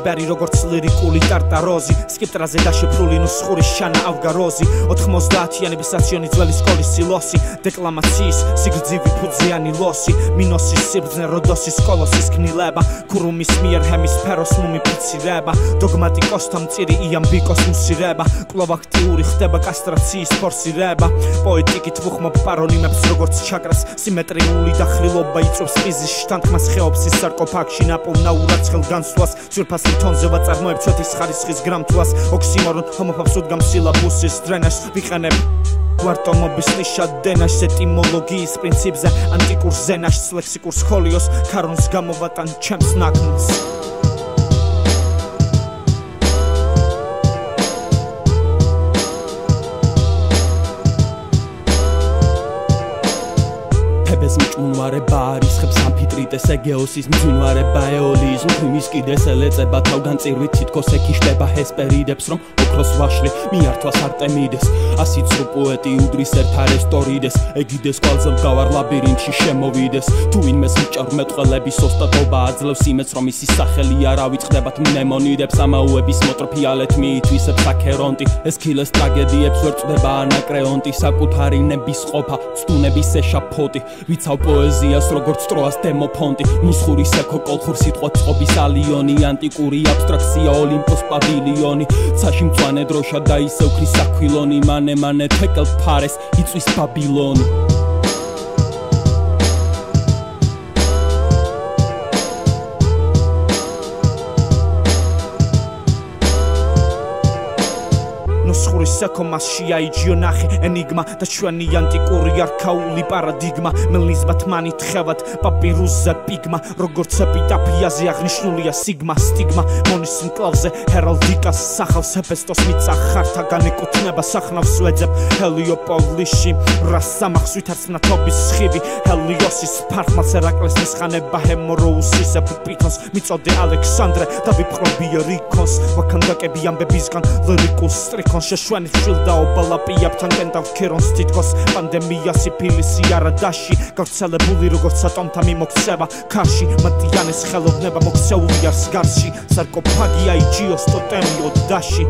აისბერი როგორც ლირიკული ტარტაროზი სკიპტრაზე დაშიფრული ნუსხური შანა ავგაროზი 90-იანების სტაციონი ძველი სკოლის სილოსი დეკლამაციის სიგრძივი ფუძიანი ლოსი მინოსის სიბრძნე როდოსის კოლოსის კნილება ქურუმის მიერ ჰემისფეროს მუმიფიცირება დოგმატიკოსთა მწირი იამბიკოს მუსირება კვლავ აქტიური ხდება კასტრაციის ფორსირება პოეტიკით ვუხმობ პარონიმებს როგორც ჩაკრას სიმეტრიული დახრილობა იწვევს ყიზის შთანთქმას ხეობს ის სარკოფაგში ნაპოვნაურად ხელგანსვლას ძვირფასი თონზე ვაწარმოებ ჩვეთის ხარისხის გრამთვლას ოქსიმორონ ჰომოფობს უდგამს სილაბუსის დრენაშს ვიყენებ გვარტომობის ნიშად დენაშს ეტიმოლოგიის პრინციპზე ანტიკურ ზენაშს ლექსიკურ სქოლიოს ქარონს გამოვატან ჩემს ნაკნს ფებეს მჭუნვარება არისხებს ამფიტრიტეს ეგეოსის მძუნვარება ეოლის მღვიმის კიდეს ელეწება თავგან წირვით თითქოს ეკიშდება ჰესპერიდებს რომ ოქროს ვაშლი მიართვას არტემიდეს ასიც რო პოეტი უდრის ერთ არესტორიდეს ეგიდეს კვალზე მგავარ ლაბირინთში შემოვიდეს თუ ვინმეს მჭარ მეტყველების ოსტატობა აძლევს იმედს რომ ისი სახელი არავით ხდებათ მნემონიდებს ამაუების მოტრფიალეთ მიითვისებს აქერონტი ეს ქილეს ტრაგედიებს ვერ წდება ანაკრეონტი საკუთარი ნების ყოფა ცდუნების ეშაფოტი ვიცავ პოეზიას როგორც ტროას დემოფონტი ნუსხური სექო კოლხურ სიტყვა წყობის ალიონი ანტიკური აბსტრაქცია ოლიმპოს პავილიონი ცაში მწვანე დროშა და ისევ ქრის საქვილონი მანე თეკელ ფარეს იწვის ბაბილონი ნუსხური სექო მასში აიჯიო ნახე ენიგმა და ჩვენი ანტიკური არქაული პარადიგმა მელნის ბათმანი თხევად პაპირუსზე პიგმა როგორც ეპიტაფიაზე აღნიშნულია სიგმა სტიგმა მონის მკლავზე ჰერალდიკას სახავს ეფესტოს მიწა ხართაგან ეკუთვნება სახნავს ვეძებ ჰელიოპოლიში რას სამახს ვითარს მნათობის სხივი ჰელიოსის ფარხმალს ერაკლეს მისხანება ჰემოროუსის ეპიტონს მიწოდე ალექსანდრე და ვიფხრობი რიკონს ვაქანდაკები ამბებისგან ლირიკულ სტრიქონს შეშვენი ხილდაობა ლაპიაპთან კენტავ ქერონს თითქოს პანდემია სიფილისი არადაში გავრცელებული როგორც ატომთა მიმოქცევა ქარში მატიანეს ხელოვნება მოქცეული არს გარსში სარკოფაგი აიჯიოს ტოტემი ოდაში